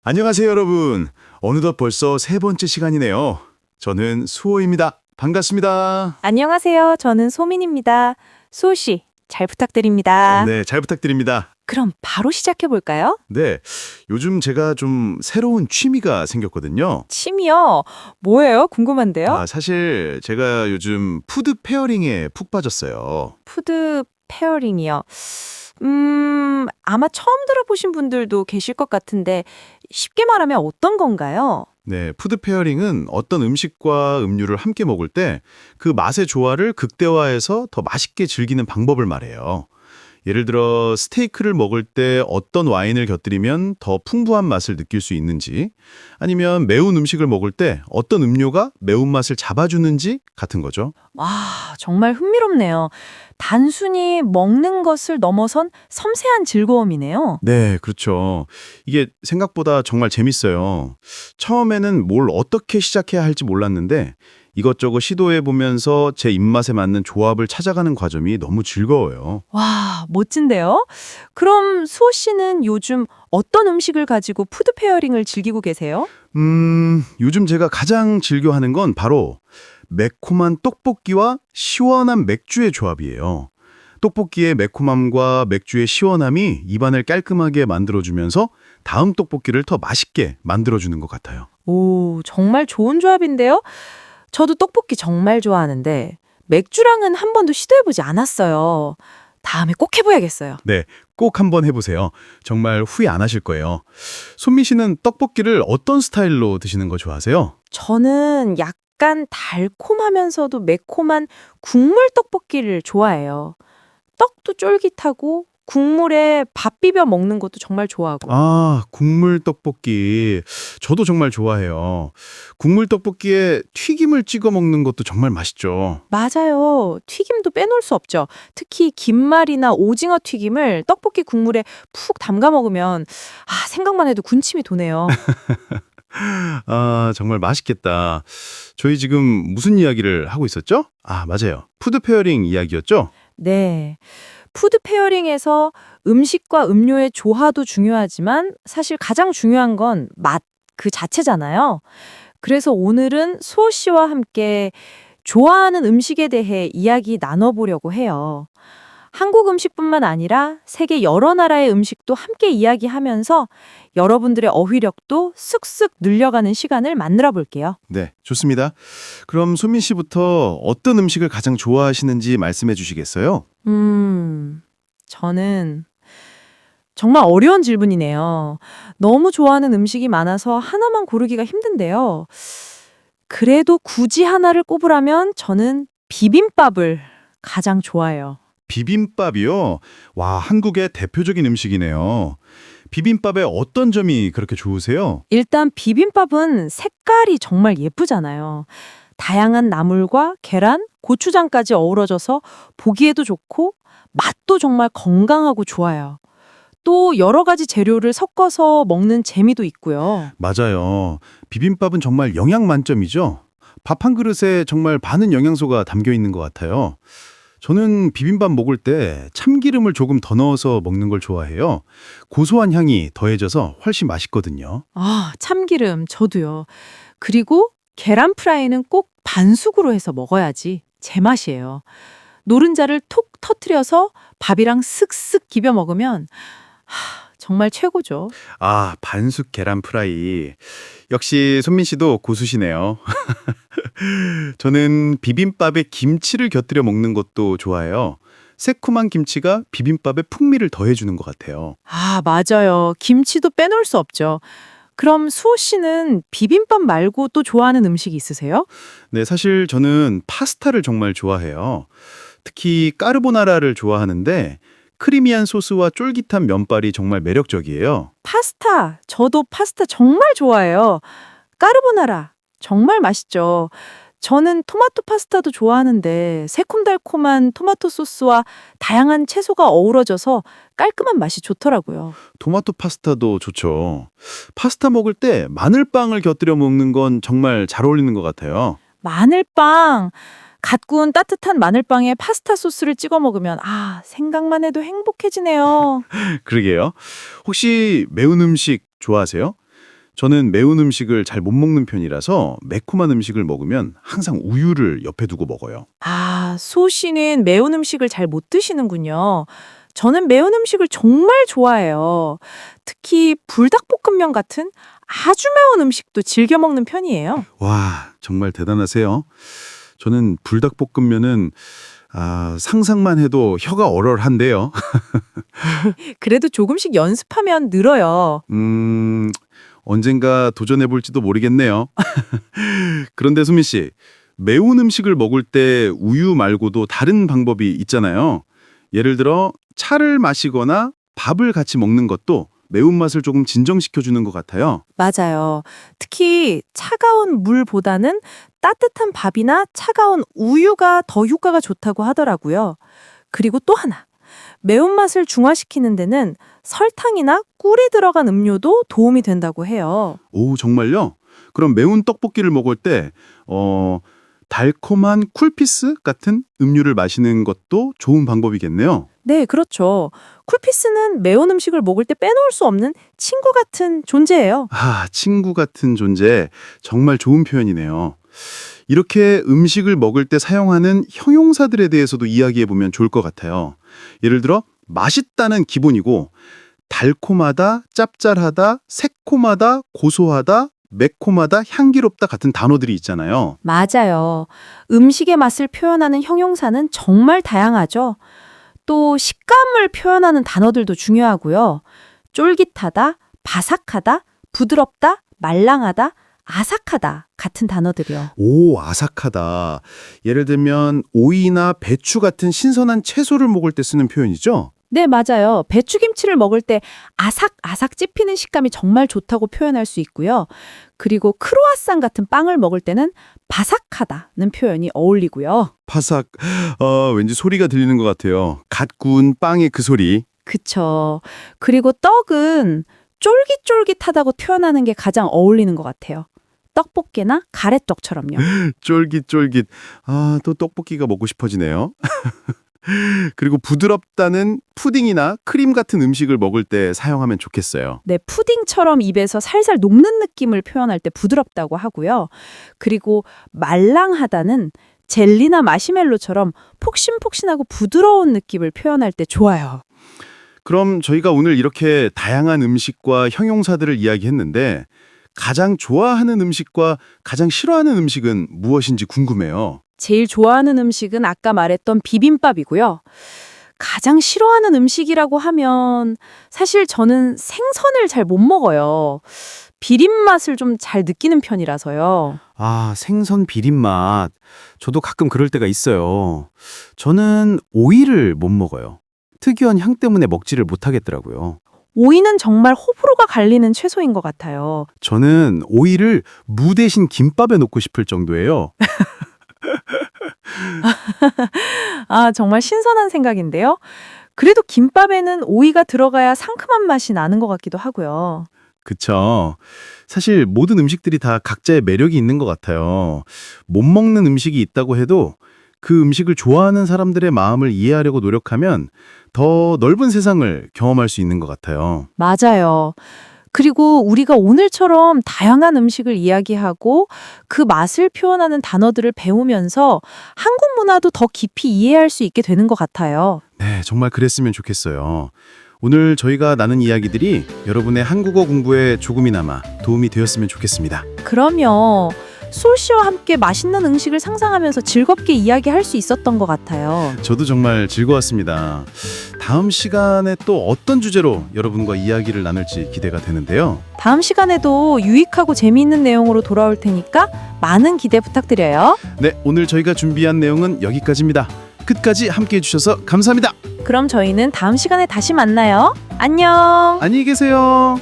안녕하세요, 여러분. 어느덧 벌써 세 번째 시간이네요. 저는 수호입니다. 반갑습니다. 안녕하세요. 저는 소민입니다. 수호 씨, 잘 부탁드립니다. 네, 잘 부탁드립니다. 그럼 바로 시작해 볼까요? 네, 요즘 제가 좀 새로운 취미가 생겼거든요. 취미요? 뭐예요? 궁금한데요? 사실 제가 요즘 푸드 페어링에 푹 빠졌어요. 푸드 페어링이요. 아마 처음 들어보신 분들도 계실 것 같은데 쉽게 말하면 어떤 건가요? 네, 푸드 페어링은 어떤 음식과 음료를 함께 먹을 때 그 맛의 조화를 극대화해서 더 맛있게 즐기는 방법을 말해요. 예를 들어 스테이크를 먹을 때 어떤 와인을 곁들이면 더 풍부한 맛을 느낄 수 있는지, 아니면 매운 음식을 먹을 때 어떤 음료가 매운맛을 잡아주는지 같은 거죠. 와, 정말 흥미롭네요. 단순히 먹는 것을 넘어선 섬세한 즐거움이네요. 네, 그렇죠. 이게 생각보다 정말 재밌어요. 처음에는 뭘 어떻게 시작해야 할지 몰랐는데 이것저것 시도해 보면서 제 입맛에 맞는 조합을 찾아가는 과정이 너무 즐거워요. 와, 멋진데요? 그럼 수호 씨는 요즘 어떤 음식을 가지고 푸드 페어링을 즐기고 계세요? 요즘 제가 가장 즐겨 하는 건 바로 매콤한 떡볶이와 시원한 맥주의 조합이에요. 떡볶이의 매콤함과 맥주의 시원함이 입안을 깔끔하게 만들어주면서 다음 떡볶이를 더 맛있게 만들어주는 것 같아요. 오, 정말 좋은 조합인데요? 저도 떡볶이 정말 좋아하는데 맥주랑은 한 번도 시도해보지 않았어요. 다음에 꼭 해봐야겠어요. 네, 꼭 한번 해보세요. 정말 후회 안 하실 거예요. 손미 씨는 떡볶이를 어떤 스타일로 드시는 거 좋아하세요? 저는 약간 달콤하면서도 매콤한 국물 떡볶이를 좋아해요. 떡도 쫄깃하고 국물에 밥 비벼 먹는 것도 정말 좋아하고. 국물 떡볶이. 저도 정말 좋아해요. 국물 떡볶이에 튀김을 찍어 먹는 것도 정말 맛있죠. 맞아요. 튀김도 빼놓을 수 없죠. 특히 김말이나 오징어 튀김을 떡볶이 국물에 푹 담가 먹으면 생각만 해도 군침이 도네요. 정말 맛있겠다. 저희 지금 무슨 이야기를 하고 있었죠? 맞아요. 푸드 페어링 이야기였죠? 네. 푸드 페어링에서 음식과 음료의 조화도 중요하지만 사실 가장 중요한 건 맛 그 자체잖아요. 그래서 오늘은 수호 씨와 함께 좋아하는 음식에 대해 이야기 나눠보려고 해요. 한국 음식뿐만 아니라 세계 여러 나라의 음식도 함께 이야기하면서 여러분들의 어휘력도 쓱쓱 늘려가는 시간을 만들어 볼게요. 네, 좋습니다. 그럼 소민 씨부터 어떤 음식을 가장 좋아하시는지 말씀해 주시겠어요? 저는 정말 어려운 질문이네요. 너무 좋아하는 음식이 많아서 하나만 고르기가 힘든데요. 그래도 굳이 하나를 꼽으라면 저는 비빔밥을 가장 좋아해요. 비빔밥이요? 와, 한국의 대표적인 음식이네요. 비빔밥의 어떤 점이 그렇게 좋으세요? 일단 비빔밥은 색깔이 정말 예쁘잖아요. 다양한 나물과 계란, 고추장까지 어우러져서 보기에도 좋고 맛도 정말 건강하고 좋아요. 또 여러 가지 재료를 섞어서 먹는 재미도 있고요. 맞아요. 비빔밥은 정말 영양 만점이죠. 밥 한 그릇에 정말 많은 영양소가 담겨 있는 것 같아요. 저는 비빔밥 먹을 때 참기름을 조금 더 넣어서 먹는 걸 좋아해요. 고소한 향이 더해져서 훨씬 맛있거든요. 참기름 저도요. 그리고 계란 프라이는 꼭 반숙으로 해서 먹어야지 제맛이에요. 노른자를 톡 터트려서 밥이랑 슥슥 비벼 먹으면 정말 최고죠. 반숙 계란 프라이. 역시 손민 씨도 고수시네요. 저는 비빔밥에 김치를 곁들여 먹는 것도 좋아해요. 새콤한 김치가 비빔밥의 풍미를 더해주는 것 같아요. 맞아요. 김치도 빼놓을 수 없죠. 그럼 수호 씨는 비빔밥 말고 또 좋아하는 음식이 있으세요? 네, 사실 저는 파스타를 정말 좋아해요. 특히 까르보나라를 좋아하는데 크리미한 소스와 쫄깃한 면발이 정말 매력적이에요. 파스타. 저도 파스타 정말 좋아해요. 까르보나라. 정말 맛있죠. 저는 토마토 파스타도 좋아하는데 새콤달콤한 토마토 소스와 다양한 채소가 어우러져서 깔끔한 맛이 좋더라고요. 토마토 파스타도 좋죠. 파스타 먹을 때 마늘빵을 곁들여 먹는 건 정말 잘 어울리는 것 같아요. 마늘빵. 갓 구운 따뜻한 마늘빵에 파스타 소스를 찍어 먹으면 생각만 해도 행복해지네요. 그러게요. 혹시 매운 음식 좋아하세요? 저는 매운 음식을 잘 못 먹는 편이라서 매콤한 음식을 먹으면 항상 우유를 옆에 두고 먹어요. 아, 소 씨는 매운 음식을 잘 못 드시는군요. 저는 매운 음식을 정말 좋아해요. 특히 불닭볶음면 같은 아주 매운 음식도 즐겨 먹는 편이에요. 와, 정말 대단하세요. 저는 불닭볶음면은 상상만 해도 혀가 얼얼한데요. 그래도 조금씩 연습하면 늘어요. 언젠가 도전해볼지도 모르겠네요. 그런데 수민 씨, 매운 음식을 먹을 때 우유 말고도 다른 방법이 있잖아요. 예를 들어 차를 마시거나 밥을 같이 먹는 것도 매운맛을 조금 진정시켜주는 것 같아요. 맞아요. 특히 차가운 물보다는 따뜻한 밥이나 차가운 우유가 더 효과가 좋다고 하더라고요. 그리고 또 하나. 매운맛을 중화시키는 데는 설탕이나 꿀이 들어간 음료도 도움이 된다고 해요. 오, 정말요? 그럼 매운 떡볶이를 먹을 때 달콤한 쿨피스 같은 음료를 마시는 것도 좋은 방법이겠네요. 네, 그렇죠. 쿨피스는 매운 음식을 먹을 때 빼놓을 수 없는 친구 같은 존재예요. 친구 같은 존재. 정말 좋은 표현이네요. 이렇게 음식을 먹을 때 사용하는 형용사들에 대해서도 이야기해보면 좋을 것 같아요. 예를 들어 맛있다는 기본이고 달콤하다, 짭짤하다, 새콤하다, 고소하다, 매콤하다, 향기롭다 같은 단어들이 있잖아요. 맞아요. 음식의 맛을 표현하는 형용사는 정말 다양하죠. 또 식감을 표현하는 단어들도 중요하고요. 쫄깃하다, 바삭하다, 부드럽다, 말랑하다, 아삭하다 같은 단어들이요. 오, 아삭하다. 예를 들면 오이나 배추 같은 신선한 채소를 먹을 때 쓰는 표현이죠? 네, 맞아요. 배추김치를 먹을 때 아삭아삭 씹히는 식감이 정말 좋다고 표현할 수 있고요. 그리고 크로아상 같은 빵을 먹을 때는 바삭하다는 표현이 어울리고요. 파삭. 왠지 소리가 들리는 것 같아요. 갓 구운 빵의 그 소리. 그쵸. 그리고 떡은 쫄깃쫄깃하다고 표현하는 게 가장 어울리는 것 같아요. 떡볶이나 가래떡처럼요. 쫄깃쫄깃. 또 떡볶이가 먹고 싶어지네요. 그리고 부드럽다는 푸딩이나 크림 같은 음식을 먹을 때 사용하면 좋겠어요. 네, 푸딩처럼 입에서 살살 녹는 느낌을 표현할 때 부드럽다고 하고요. 그리고 말랑하다는 젤리나 마시멜로처럼 폭신폭신하고 부드러운 느낌을 표현할 때 좋아요. 그럼 저희가 오늘 이렇게 다양한 음식과 형용사들을 이야기했는데 가장 좋아하는 음식과 가장 싫어하는 음식은 무엇인지 궁금해요. 제일 좋아하는 음식은 아까 말했던 비빔밥이고요. 가장 싫어하는 음식이라고 하면 사실 저는 생선을 잘 못 먹어요. 비린 맛을 좀 잘 느끼는 편이라서요. 생선 비린맛. 저도 가끔 그럴 때가 있어요. 저는 오이를 못 먹어요. 특이한 향 때문에 먹지를 못하겠더라고요. 오이는 정말 호불호가 갈리는 채소인 것 같아요. 저는 오이를 무 대신 김밥에 넣고 싶을 정도예요. 정말 신선한 생각인데요. 그래도 김밥에는 오이가 들어가야 상큼한 맛이 나는 것 같기도 하고요. 그쵸. 사실 모든 음식들이 다 각자의 매력이 있는 것 같아요. 못 먹는 음식이 있다고 해도 그 음식을 좋아하는 사람들의 마음을 이해하려고 노력하면 더 넓은 세상을 경험할 수 있는 것 같아요. 맞아요. 그리고 우리가 오늘처럼 다양한 음식을 이야기하고 그 맛을 표현하는 단어들을 배우면서 한국 문화도 더 깊이 이해할 수 있게 되는 것 같아요. 네, 정말 그랬으면 좋겠어요. 오늘 저희가 나눈 이야기들이 여러분의 한국어 공부에 조금이나마 도움이 되었으면 좋겠습니다. 그럼요. 솔 씨와 함께 맛있는 음식을 상상하면서 즐겁게 이야기할 수 있었던 것 같아요. 저도 정말 즐거웠습니다. 다음 시간에 또 어떤 주제로 여러분과 이야기를 나눌지 기대가 되는데요. 다음 시간에도 유익하고 재미있는 내용으로 돌아올 테니까 많은 기대 부탁드려요. 네, 오늘 저희가 준비한 내용은 여기까지입니다. 끝까지 함께해 주셔서 감사합니다. 그럼 저희는 다음 시간에 다시 만나요. 안녕. 안녕히 계세요.